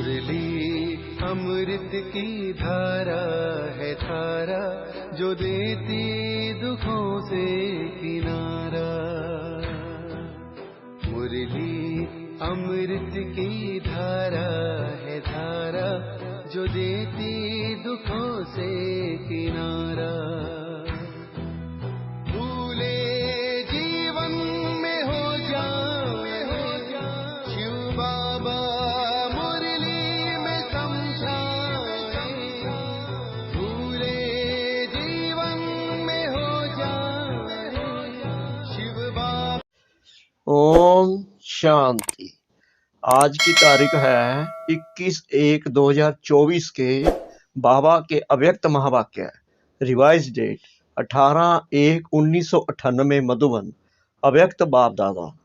मुरली अमृत की धारा है धारा, जो देती दुखों से किनारा। मुरली अमृत की धारा है धारा, जो देती दुखों से किनारा। भूले जीवन में हो जाए शिव बाबा मुरली में समझाए। भूले जीवन में हो जाए शिव बाबा। ओम शांति। आज की तारीख है 21/1/2024 के बाबा के अव्यक्त महावाक्य, रिवाइज डेट 18/1/1998 मधुबन। अव्यक्त बाप दादा।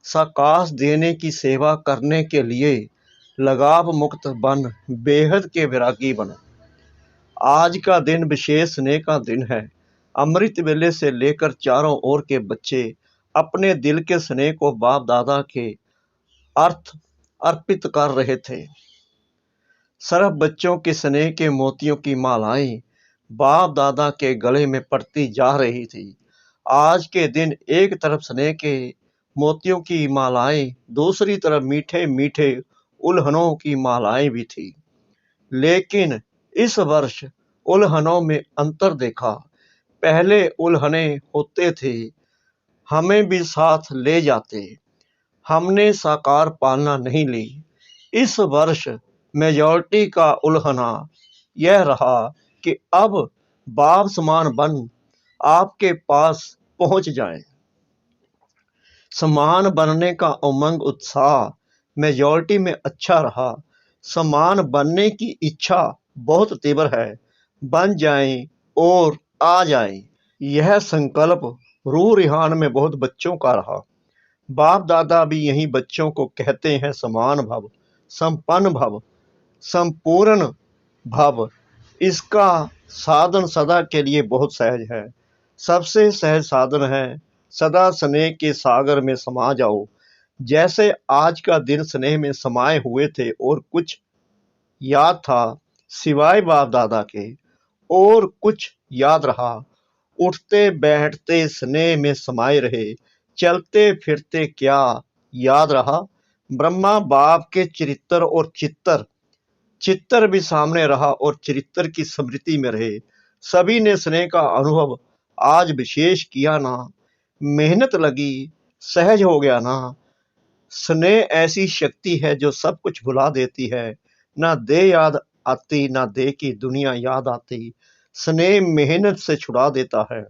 साकाश देने की सेवा करने के लिए लगाव मुक्त बन, बेहद के विरागी बन। आज का दिन विशेष स्नेह का दिन है। अमृत वेले से लेकर चारों ओर के बच्चे अपने दिल के स्नेह को बाप दादा के अर्पित कर रहे थे। सर्व बच्चों के स्नेह के मोतियों की मालाएं बाप दादा के गले में पड़ती जा रही थी। आज के दिन एक तरफ स्नेह के मोतियों की मालाएं, दूसरी तरफ मीठे मीठे उल्हनों की मालाएं भी थी। लेकिन इस वर्ष उल्हनों में अंतर देखा। पहले उल्हने होते थे, हमें भी साथ ले जाते, हमने साकार पालना नहीं ली। इस वर्ष मेजॉरिटी का उल्हना यह रहा कि अब बाप समान बन आपके पास पहुंच जाए। समान बनने का उमंग उत्साह मेजॉरिटी में अच्छा रहा। समान बनने की इच्छा बहुत तीव्र है। बन जाएं और आ जाएं, यह संकल्प रूह रिहान में बहुत बच्चों का रहा। बाप दादा भी यही बच्चों को कहते हैं, समान भव, संपन्न भव, संपूर्ण भव। इसका साधन सदा के लिए बहुत सहज है। सबसे सहज साधन है सदा स्नेह के सागर में समा जाओ। जैसे आज का दिन स्नेह में समाये हुए थे और कुछ याद था सिवाय बाप दादा के, और कुछ याद रहा। उठते बैठते स्नेह में समाये रहे, चलते फिरते क्या याद रहा। ब्रह्मा बाप के चरित्र और चित्तर भी सामने रहा और चरित्र की स्मृति में रहे। सभी ने स्नेह का अनुभव आज विशेष किया ना। मेहनत लगी, सहज हो गया ना। स्नेह ऐसी शक्ति है जो सब कुछ भुला देती है। ना दे याद आती, ना दे की दुनिया याद आती। स्नेह मेहनत से छुड़ा देता है।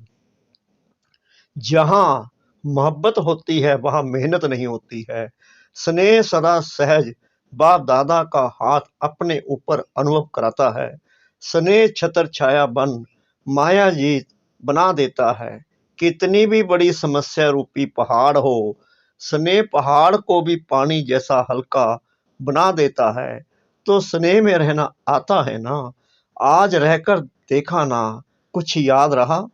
जहां मोहब्बत होती है वहां मेहनत नहीं होती है। स्नेह सदा सहज बाप दादा का हाथ अपने ऊपर अनुभव कराता है। स्नेह छत्र छाया बन माया जीत बना देता है। कितनी भी बड़ी समस्या रूपी पहाड़ हो, स्नेह पहाड़ को भी पानी जैसा हल्का बना देता है। तो स्नेह में रहना आता है ना। आज रहकर देखा ना, कुछ याद रहा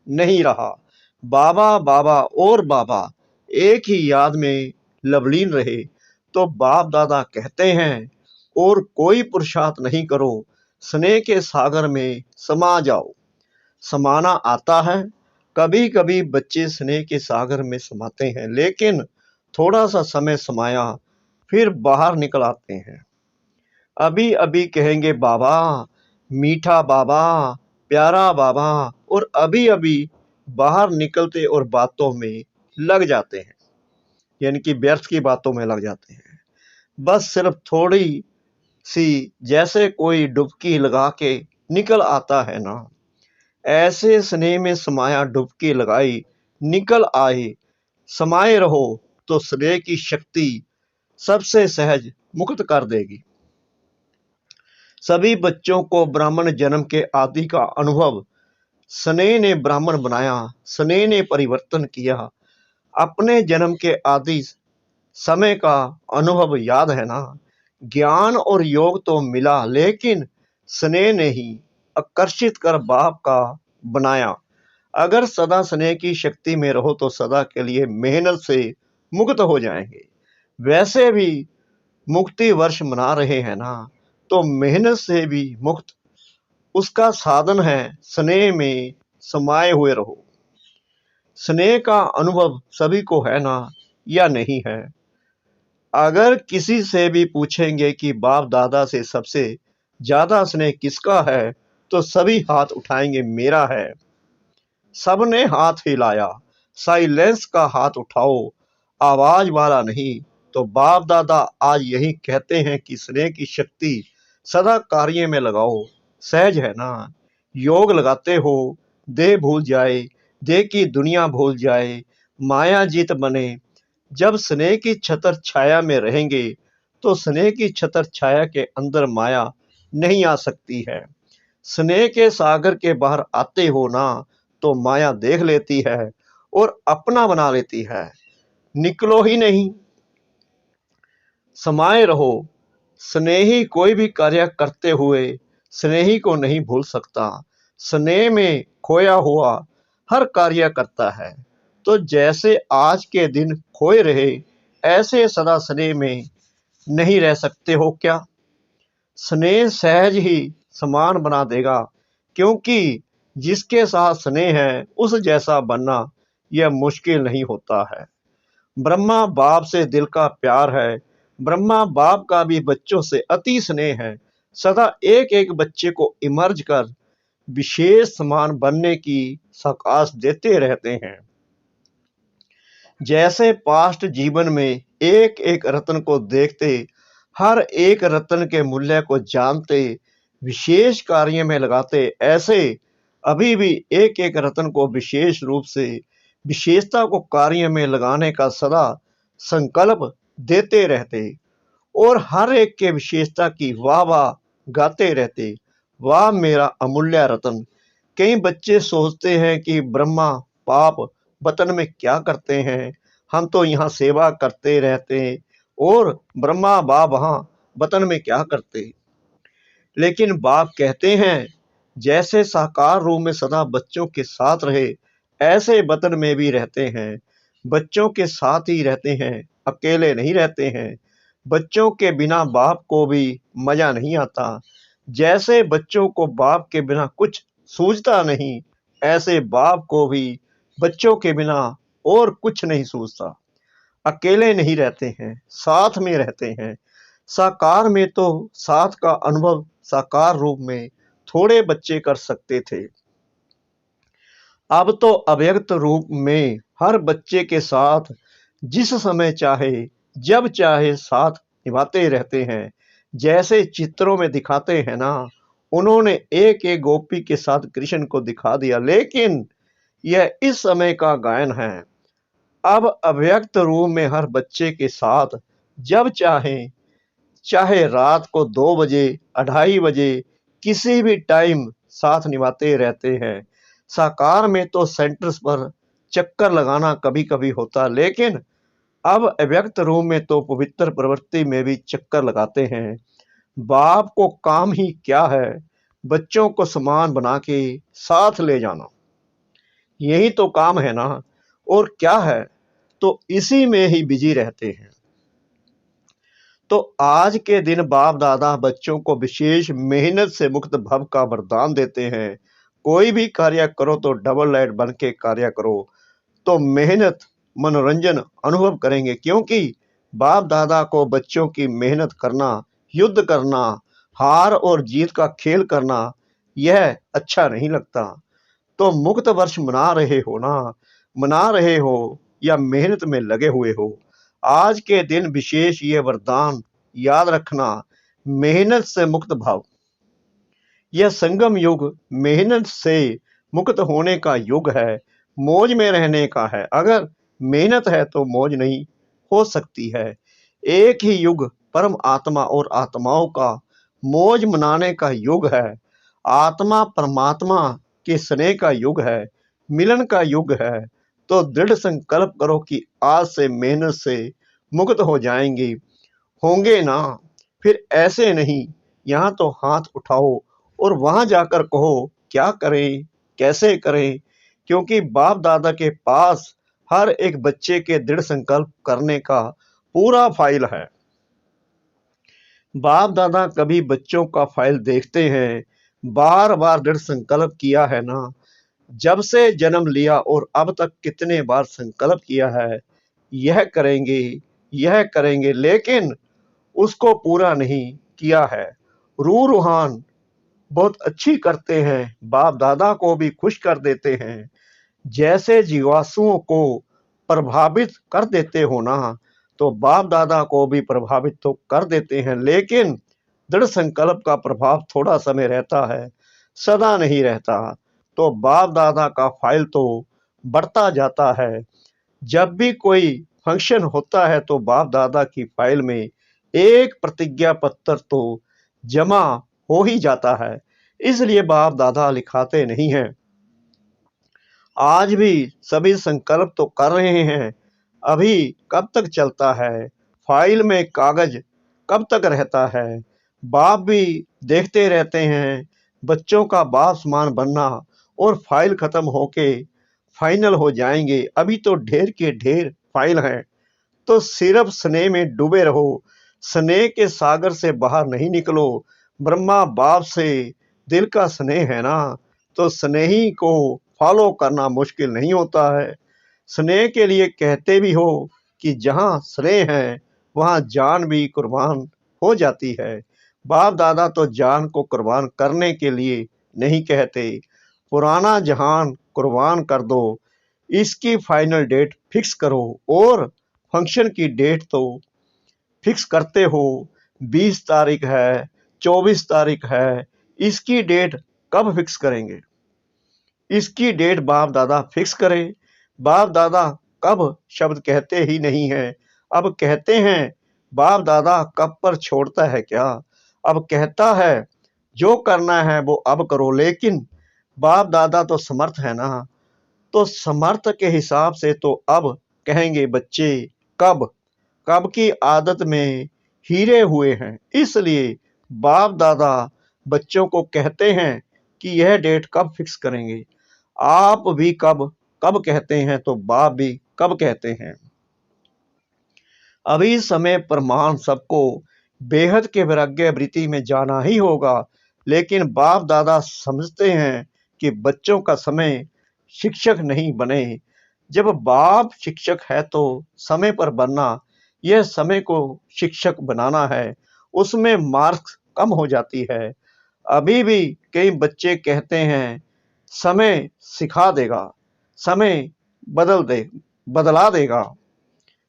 नहीं रहा। बाबा बाबा और बाबा एक ही याद में लवलीन रहे। तो बाप दादा कहते हैं, और कोई पुरुषार्थ नहीं करो, स्नेह के सागर में समा जाओ। समाना आता है। कभी कभी बच्चे स्नेह के सागर में समाते हैं, लेकिन थोड़ा सा समय समाया फिर बाहर निकल आते हैं। अभी अभी कहेंगे बाबा, मीठा बाबा, प्यारा बाबा, और अभी अभी बाहर निकलते और बातों में लग जाते हैं, यानी कि व्यर्थ की बातों में लग जाते हैं। बस सिर्फ थोड़ी सी, जैसे कोई डुबकी लगा के निकल आता है ना, ऐसे स्नेह में समाया डुबकी लगाई निकल आए। समाये रहो तो स्नेह की शक्ति सबसे सहज मुक्त कर देगी। सभी बच्चों को ब्राह्मण जन्म के आदि का अनुभव स्नेह ने ब्राह्मण बनाया, स्नेह ने परिवर्तन किया। अपने जन्म के आदि समय का अनुभव याद है ना। ज्ञान और योग तो मिला, लेकिन स्नेह ने ही आकर्षित कर बाप का बनाया। अगर सदा स्नेह की शक्ति में रहो तो सदा के लिए मेहनत से मुक्त हो जाएंगे। वैसे भी मुक्ति वर्ष मना रहे हैं ना, तो मेहनत से भी मुक्त उसका साधन है स्नेह में समाये हुए रहो। स्नेह का अनुभव सभी को है ना, या नहीं है? अगर किसी से भी पूछेंगे कि बाप दादा से सबसे ज्यादा स्नेह किसका है, तो सभी हाथ उठाएंगे मेरा है। सबने हाथ हिलाया, साइलेंस का हाथ उठाओ, आवाज वाला नहीं। तो बाप दादा आज यही कहते हैं कि स्नेह की शक्ति सदा कार्य में लगाओ। सहज है ना, योग लगाते हो, देह भूल जाए, देह की दुनिया भूल जाए, माया जीत बने। जब स्नेह की छतर छाया में रहेंगे, तो स्नेह की छतर छाया के अंदर माया नहीं आ सकती है। स्नेह के सागर के बाहर आते हो ना, तो माया देख लेती है और अपना बना लेती है। निकलो ही नहीं, समाये रहो। स्नेही कोई भी कार्य करते हुए स्नेही को नहीं भूल सकता। स्नेह में खोया हुआ हर कार्य करता है। तो जैसे आज के दिन खोए रहे, ऐसे सदा स्नेह में नहीं रह सकते हो क्या? स्नेह सहज ही समान बना देगा, क्योंकि जिसके साथ स्नेह है उस जैसा बनना यह मुश्किल नहीं होता है। ब्रह्मा बाप से दिल का प्यार है। ब्रह्मा बाप का भी बच्चों से अति स्नेह है। सदा एक एक बच्चे को इमर्ज कर विशेष समान बनने की साकाश देते रहते हैं। जैसे पास्ट जीवन में एक एक रत्न को देखते, हर एक रत्न के मूल्य को जानते, विशेष कार्य में लगाते, ऐसे अभी भी एक एक रत्न को विशेष रूप से विशेषता को कार्य में लगाने का सदा संकल्प देते रहते और हर एक के विशेषता की वाह वाह गाते रहते। वाह मेरा अमूल्य रत्न। कई बच्चे सोचते हैं कि ब्रह्मा पाप वतन में क्या करते हैं, हम तो यहाँ सेवा करते रहते हैं और ब्रह्मा बाप वहाँ वतन में क्या करते। लेकिन बाप कहते हैं जैसे साकार रूप में सदा बच्चों के साथ रहे, ऐसे वतन में भी रहते हैं। बच्चों के साथ ही रहते हैं, अकेले नहीं रहते हैं। बच्चों के बिना बाप को भी मजा नहीं आता। जैसे बच्चों को बाप के बिना कुछ सूझता नहीं, ऐसे बाप को भी बच्चों के बिना और कुछ नहीं सूझता। अकेले नहीं रहते हैं, साथ में रहते हैं। साकार में तो साथ का अनुभव साकार रूप में थोड़े बच्चे कर सकते थे। अब तो अव्यक्त रूप में हर बच्चे के साथ जिस समय चाहे जब चाहे साथ निभाते रहते हैं। जैसे चित्रों में दिखाते हैं ना, उन्होंने एक एक गोपी के साथ कृष्ण को दिखा दिया, लेकिन यह इस समय का गायन है। अब अव्यक्त रूप में हर बच्चे के साथ जब चाहे, चाहे रात को 2 बजे 2:30 बजे किसी भी टाइम साथ निभाते रहते हैं। साकार में तो सेंटर्स पर चक्कर लगाना कभी कभी होता, लेकिन अब अव्यक्त रूप में तो पवित्र प्रवृत्ति में भी चक्कर लगाते हैं। बाप को काम ही क्या है, बच्चों को समान बना के साथ ले जाना, यही तो काम है ना। और क्या है, तो इसी में ही बिजी रहते हैं। तो आज के दिन बाप दादा बच्चों को विशेष मेहनत से मुक्त भव का वरदान देते हैं। कोई भी कार्य करो तो डबल लाइट बन के कार्य करो, तो मेहनत मनोरंजन अनुभव करेंगे, क्योंकि बाप दादा को बच्चों की मेहनत करना, युद्ध करना, हार और जीत का खेल करना, यह अच्छा नहीं लगता। तो मुक्त वर्ष मना रहे हो ना, मना रहे हो या मेहनत में लगे हुए हो, आज के दिन विशेष ये वरदान याद रखना। मेहनत से मुक्त भाव, यह संगम युग मेहनत से मुक्त होने का युग है, मौज में रहने का है। अगर मेहनत है तो मौज नहीं हो सकती है। एक ही युग परम आत्मा और आत्माओं का मौज मनाने का युग है। आत्मा परमात्मा के स्नेह का युग है, मिलन का युग है। तो दृढ़ संकल्प करो कि आज से मेहनत से मुक्त हो जाएंगे, होंगे ना। फिर ऐसे नहीं, यहाँ तो हाथ उठाओ और वहां जाकर कहो क्या करें, कैसे करें, क्योंकि बाप दादा के पास हर एक बच्चे के दृढ़ संकल्प करने का पूरा फाइल है। बाप दादा कभी बच्चों का फाइल देखते हैं, बार बार दृढ़ संकल्प किया है ना, जब से जन्म लिया और अब तक कितने बार संकल्प किया है, यह करेंगे, लेकिन उसको पूरा नहीं किया है। रूह रूहान बहुत अच्छी करते हैं, बाप दादा को भी खुश कर देते हैं, जैसे जीवाणुओं को प्रभावित कर देते हो ना, तो बाप दादा को भी प्रभावित तो कर देते हैं, लेकिन दृढ़ संकल्प का प्रभाव थोड़ा समय रहता है, सदा नहीं रहता। तो बाप दादा का फाइल तो बढ़ता जाता है। जब भी कोई फंक्शन होता है तो बाप दादा की फाइल में एक प्रतिज्ञा पत्र तो जमा हो ही जाता है, इसलिए बाप दादा लिखाते नहीं हैं। आज भी सभी संकल्प तो कर रहे हैं, अभी कब तक चलता है, फाइल में कागज कब तक रहता है। बाप भी देखते रहते हैं बच्चों का बाप समान बनना, और फाइल खत्म होके फाइनल हो जाएंगे। अभी तो ढेर के ढेर फाइल हैं, तो सिर्फ स्नेह में डूबे रहो, स्नेह के सागर से बाहर नहीं निकलो। ब्रह्मा बाप से दिल का स्नेह है ना, तो स्नेही को फॉलो करना मुश्किल नहीं होता है। स्नेह के लिए कहते भी हो कि जहाँ स्नेह है वहाँ जान भी कुर्बान हो जाती है। बाप दादा तो जान को कुर्बान करने के लिए नहीं कहते, पुराना जहान कुर्बान कर दो, इसकी फाइनल डेट फिक्स करो। और फंक्शन की डेट तो फिक्स करते हो, 20 तारीख है, 24 तारीख है, इसकी डेट कब फिक्स करेंगे? इसकी डेट बाप दादा फिक्स करें। बाप दादा कब शब्द कहते ही नहीं है, अब कहते हैं। बाप दादा कब पर छोड़ता है क्या? अब कहता है जो करना है वो अब करो, लेकिन बाप दादा तो समर्थ है ना, तो समर्थ के हिसाब से तो अब कहेंगे बच्चे कब। कब की आदत में हीरे हुए हैं, इसलिए बाप दादा बच्चों को कहते हैं कि यह डेट कब फिक्स करेंगे। आप भी कब कब कहते हैं तो बाप भी कब कहते हैं। अभी समय प्रमाण सबको बेहद के वैराग्य वृत्ति में जाना ही होगा, लेकिन बाप दादा समझते हैं कि बच्चों का समय शिक्षक नहीं बने। जब बाप शिक्षक है तो समय पर बनना, यह समय को शिक्षक बनाना है, उसमें मार्क्स कम हो जाती है। अभी भी कई बच्चे कहते हैं समय सिखा देगा, समय बदला देगा।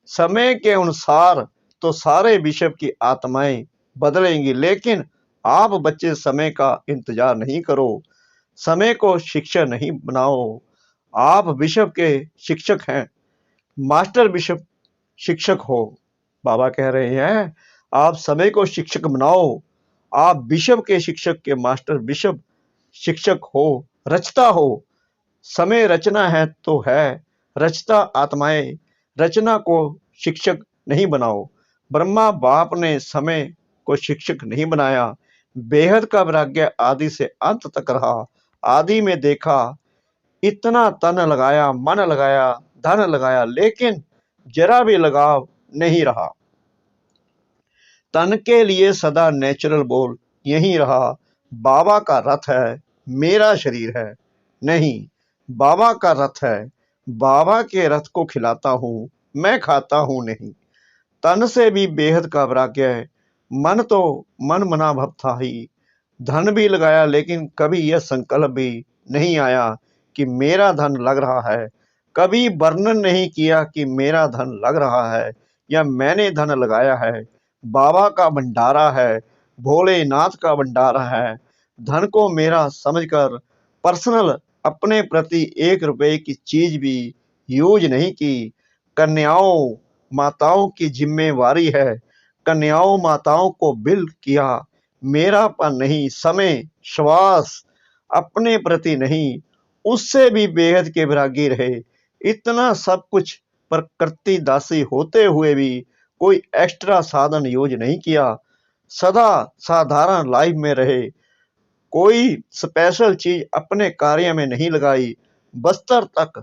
समय के अनुसार तो सारे विश्व की आत्माएं बदलेंगी, लेकिन आप बच्चे समय का इंतजार नहीं करो, समय को शिक्षक नहीं बनाओ। आप विश्व के शिक्षक हैं, मास्टर विश्व शिक्षक हो। बाबा कह रहे हैं आप समय को शिक्षक बनाओ, आप विश्व के शिक्षक के मास्टर विश्व शिक्षक हो, रचता हो। समय रचना है तो है, रचता आत्माएं, रचना को शिक्षक नहीं बनाओ। ब्रह्मा बाप ने समय को शिक्षक नहीं बनाया। बेहद का वैराग्य आदि से अंत तक रहा। आदि में देखा इतना तन लगाया, मन लगाया, धन लगाया, लेकिन जरा भी लगाव नहीं रहा। तन के लिए सदा नेचुरल बोल यही रहा, बाबा का रथ है, मेरा शरीर है नहीं। बाबा का रथ है, बाबा के रथ को खिलाता हूँ, मैं खाता हूँ नहीं। तन से भी बेहद का वैराग्य है। मन तो मन मना भव था ही, धन भी लगाया, लेकिन कभी यह संकल्प भी नहीं आया कि मेरा धन लग रहा है। कभी वर्णन नहीं किया कि मेरा धन लग रहा है या मैंने धन लगाया है। बाबा का भंडारा है, भोलेनाथ का भंडारा है। धन को मेरा समझकर पर्सनल अपने प्रति 1 रुपए की चीज भी यूज नहीं की। कन्याओं माताओं की जिम्मेवारी है, कन्याओं माताओं को बिल किया, मेरा पर नहीं। समय श्वास अपने प्रति नहीं, उससे भी बेहद के वैरागी रहे। इतना सब कुछ प्रकृति दासी होते हुए भी कोई एक्स्ट्रा साधन यूज नहीं किया, सदा साधारण लाइफ में रहे। कोई स्पेशल चीज अपने कार्य में नहीं लगाई। बस्तर तक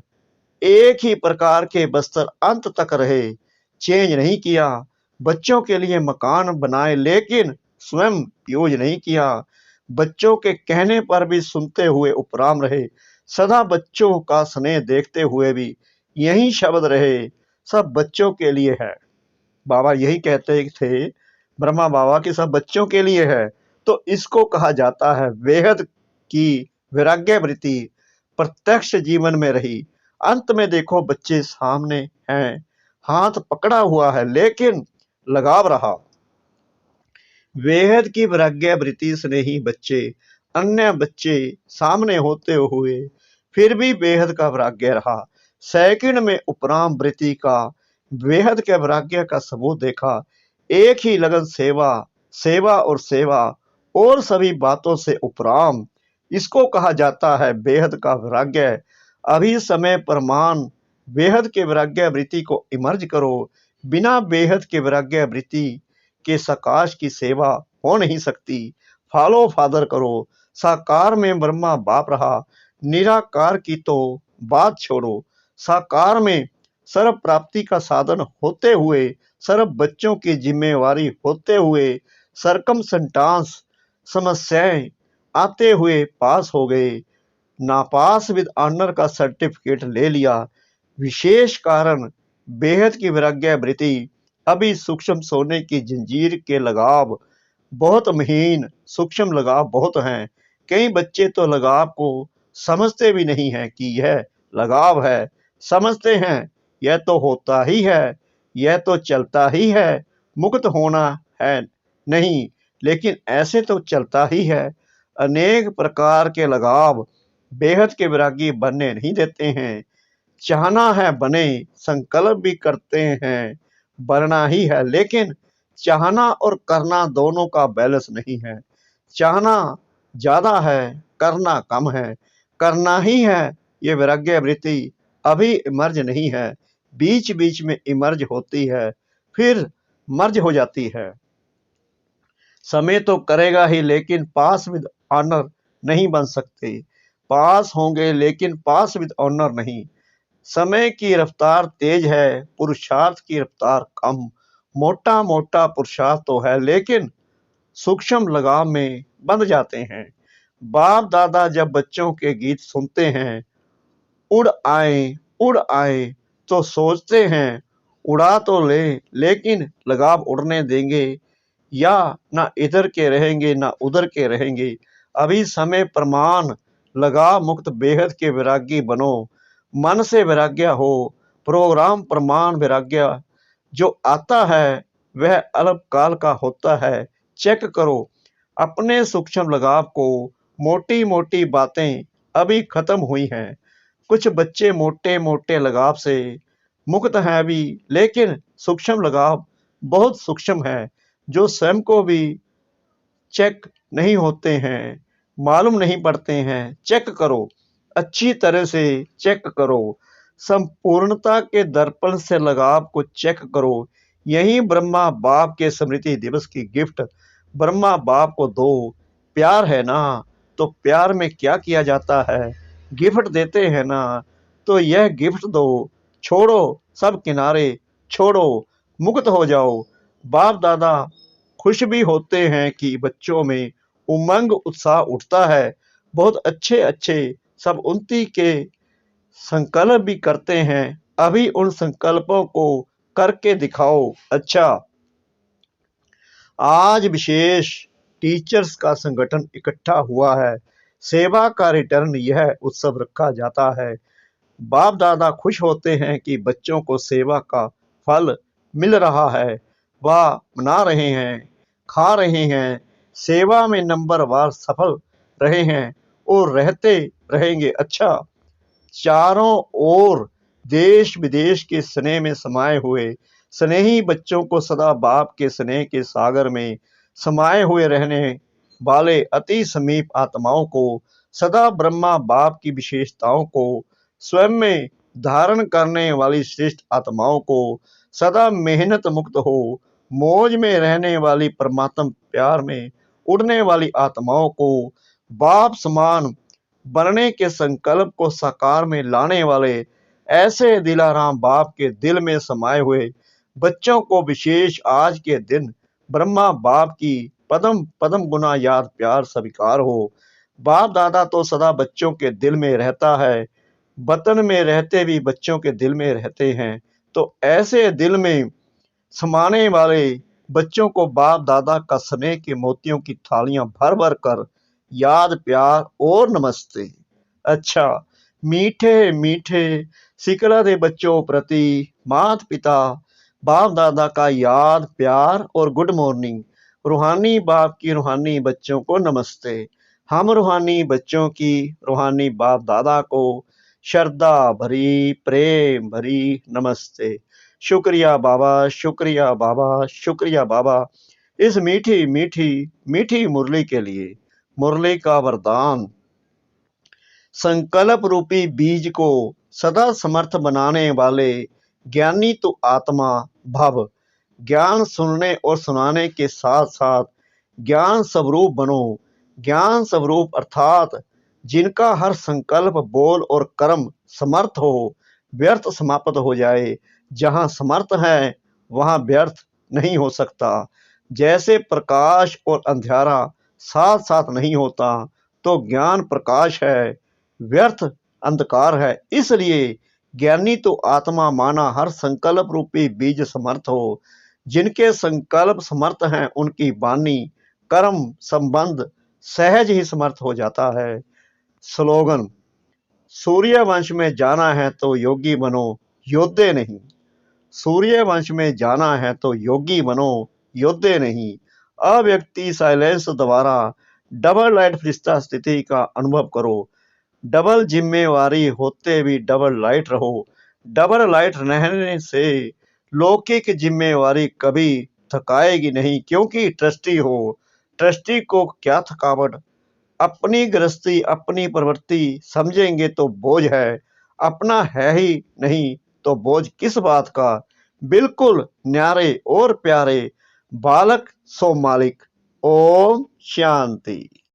एक ही प्रकार के बस्तर अंत तक रहे, चेंज नहीं किया। बच्चों के लिए मकान बनाए, लेकिन स्वयं यूज नहीं किया। बच्चों के कहने पर भी सुनते हुए उपराम रहे। सदा बच्चों का स्नेह देखते हुए भी यही शब्द रहे, सब बच्चों के लिए है। बाबा यही कहते थे ब्रह्मा बाबा कि सब बच्चों के लिए है। तो इसको कहा जाता है बेहद की वैराग्य वृत्ति प्रत्यक्ष जीवन में रही। अंत में देखो बच्चे सामने हैं, हाथ पकड़ा हुआ है लेकिन लगाव रहा। बेहद की वैराग्य वृत्ति से नहीं बच्चे, अन्य बच्चे सामने होते हुए फिर भी बेहद का वैराग्य रहा। सेकंड में उपराम वृत्ति का बेहद के वैराग्य का सबूत देखा। एक ही लगन सेवा, सेवा और सेवा और सभी बातों से उपराम। इसको कहा जाता है बेहद का वैराग्य। अभी समय प्रमाण बेहद के वैराग्य वृत्ति को इमर्ज करो। बिना बेहद के वैराग्य वृत्ति के सकाश की सेवा हो नहीं सकती। फॉलो फादर करो। साकार में ब्रह्मा बाप रहा, निराकार की तो बात छोड़ो। साकार में सर्व प्राप्ति का साधन होते हुए, सर्व बच्चों की जिम्मेवारी होते हुए, सरकमस्टेंस समस्याएं आते हुए पास हो गए। नापास विद ऑनर का सर्टिफिकेट ले लिया। विशेष कारण बेहद की वैराग्य वृत्ति। अभी सूक्ष्म सोने की जंजीर के लगाव बहुत महीन, सूक्ष्म लगाव बहुत हैं। कई बच्चे तो लगाव को समझते भी नहीं हैं कि यह लगाव है। समझते हैं यह तो होता ही है, यह तो चलता ही है, मुक्त होना है नहीं, लेकिन ऐसे तो चलता ही है। अनेक प्रकार के लगाव बेहद के वैरागी बनने नहीं देते हैं। चाहना है बने, संकल्प भी करते हैं बनना ही है, लेकिन चाहना और करना दोनों का बैलेंस नहीं है। चाहना ज्यादा है, करना कम है। करना ही है, ये वैराग्य वृत्ति अभी इमर्ज नहीं है, बीच बीच में इमर्ज होती है, फिर मर्ज हो जाती है। समय तो करेगा ही, लेकिन पास विद ऑनर नहीं बन सकते। पास होंगे लेकिन पास विद ऑनर नहीं। समय की रफ्तार तेज है, पुरुषार्थ की रफ्तार कम। मोटा मोटा पुरुषार्थ तो है, लेकिन सूक्ष्म लगाव में बंध जाते हैं। बाप दादा जब बच्चों के गीत सुनते हैं, उड़ आए तो सोचते हैं उड़ा तो ले, लेकिन लगाव उड़ने देंगे या ना इधर के रहेंगे ना उधर के रहेंगे। अभी समय प्रमाण लगाव मुक्त बेहद के वैरागी बनो। मन से वैराग्य हो। प्रोग्राम प्रमाण वैराग्य जो आता है वह अल्पकाल का होता है। चेक करो अपने सूक्ष्म लगाव को। मोटी मोटी बातें अभी खत्म हुई हैं। कुछ बच्चे मोटे मोटे लगाव से मुक्त हैं अभी, लेकिन सूक्ष्म लगाव बहुत सूक्ष्म है, जो स्वयं को भी चेक नहीं होते हैं, मालूम नहीं पड़ते हैं। चेक करो, अच्छी तरह से चेक करो। संपूर्णता के दर्पण से लगाव को चेक करो। यही ब्रह्मा बाप के स्मृति दिवस की गिफ्ट ब्रह्मा बाप को दो। प्यार है ना, तो प्यार में क्या किया जाता है, गिफ्ट देते हैं ना, तो यह गिफ्ट दो। छोड़ो सब किनारे, छोड़ो, मुक्त हो जाओ। बाप दादा खुश भी होते हैं कि बच्चों में उमंग उत्साह उठता है। बहुत अच्छे अच्छे सब उन्नति के संकल्प भी करते हैं। अभी उन संकल्पों को करके दिखाओ। अच्छा, आज विशेष टीचर्स का संगठन इकट्ठा हुआ है। सेवा का रिटर्न यह उत्सव रखा जाता है। बाप दादा खुश होते हैं कि बच्चों को सेवा का फल मिल रहा है। वह मना रहे हैं, खा रहे हैं, सेवा में नंबरवार सफल रहे हैं और रहते रहेंगे। अच्छा, चारों ओर देश विदेश के स्नेह में समाये हुए स्नेही बच्चों को सदा बाप के स्नेह के सागर में समाये हुए रहने वाले अति समीप आत्माओं को, सदा ब्रह्मा बाप की विशेषताओं को स्वयं में धारण करने वाली श्रेष्ठ आत्माओं को, सदा मेहनत मुक्त हो मौज में रहने वाली परमात्म प्यार में उड़ने वाली आत्माओं को, बाप समान बनने के संकल्प को साकार में लाने वाले ऐसे दिलाराम बाप के दिल में समाये हुए बच्चों को विशेष आज के दिन ब्रह्मा बाप की पदम पदम गुना याद प्यार स्वीकार हो। बाप दादा तो सदा बच्चों के दिल में रहता है, वतन में रहते भी बच्चों के दिल में रहते हैं। तो ऐसे दिल में समाने वाले बच्चों को बाप दादा का स्नेह के मोतियों की थालियां भर भर कर याद प्यार और नमस्ते। अच्छा, मीठे मीठे सिकला दे बच्चों प्रति माता पिता बाप दादा का याद प्यार और गुड मॉर्निंग। रूहानी बाप की रूहानी बच्चों को नमस्ते। हम रूहानी बच्चों की रूहानी बाप दादा को श्रद्धा भरी प्रेम भरी नमस्ते। शुक्रिया बाबा, शुक्रिया बाबा, शुक्रिया बाबा, इस मीठी मीठी मीठी मुरली के लिए। मुरली का वरदान, संकल्प रूपी बीज को सदा समर्थ बनाने वाले ज्ञानी तो आत्मा भव। ज्ञान सुनने और सुनाने के साथ साथ ज्ञान स्वरूप बनो। ज्ञान स्वरूप अर्थात जिनका हर संकल्प बोल और कर्म समर्थ हो, व्यर्थ समाप्त हो जाए। जहाँ समर्थ है वहाँ व्यर्थ नहीं हो सकता। जैसे प्रकाश और अंधेरा साथ साथ नहीं होता, तो ज्ञान प्रकाश है, व्यर्थ अंधकार है। इसलिए ज्ञानी तो आत्मा माना हर संकल्प रूपी बीज समर्थ हो। जिनके संकल्प समर्थ हैं उनकी वाणी कर्म संबंध सहज ही समर्थ हो जाता है। स्लोगन, सूर्यवंश में जाना है तो योगी बनो, योद्धे नहीं। सूर्यवंश में जाना है तो योगी बनो, योद्धे नहीं। अव्यक्ति साइलेंस द्वारा डबल लाइट फरिश्ता स्थिति का अनुभव करो। डबल जिम्मेवारी होते भी डबल लाइट रहो। डबल लाइट रहने से लौकिक जिम्मेवारी कभी थकाएगी नहीं, क्योंकि ट्रस्टी हो। ट्रस्टी को क्या थकावट। अपनी गृहस्थी अपनी प्रवृत्ति समझेंगे तो बोझ है, अपना है ही नहीं तो बोझ किस बात का। बिल्कुल न्यारे और प्यारे बालक सो मालिक। ओम शांति।